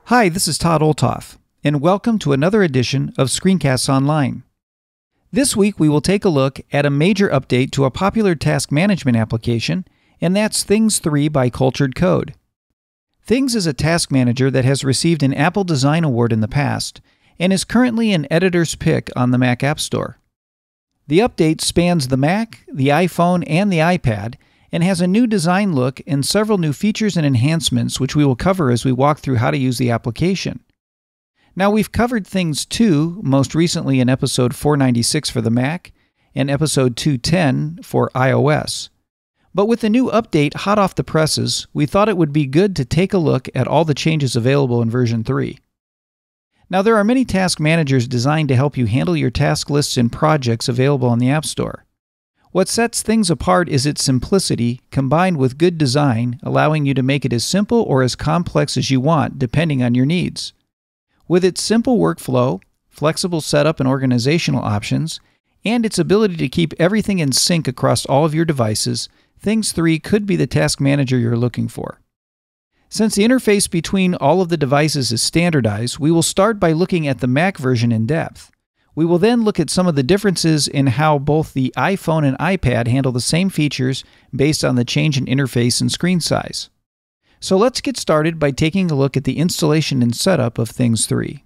Hi, this is Todd Olthoff, and welcome to another edition of Screencasts Online. This week we will take a look at a major update to a popular task management application, and that's Things 3 by Cultured Code. Things is a task manager that has received an Apple Design Award in the past, and is currently an editor's pick on the Mac App Store. The update spans the Mac, the iPhone, and the iPad, and has a new design look and several new features and enhancements which we will cover as we walk through how to use the application. Now, we've covered Things 2, most recently in episode 496 for the Mac, and episode 210 for iOS. But with the new update hot off the presses, we thought it would be good to take a look at all the changes available in version 3. Now, there are many task managers designed to help you handle your task lists and projects available on the App Store. What sets Things apart is its simplicity, combined with good design, allowing you to make it as simple or as complex as you want, depending on your needs. With its simple workflow, flexible setup and organizational options, and its ability to keep everything in sync across all of your devices, Things 3 could be the task manager you're looking for. Since the interface between all of the devices is standardized, we will start by looking at the Mac version in depth. We will then look at some of the differences in how both the iPhone and iPad handle the same features based on the change in interface and screen size. So let's get started by taking a look at the installation and setup of Things 3.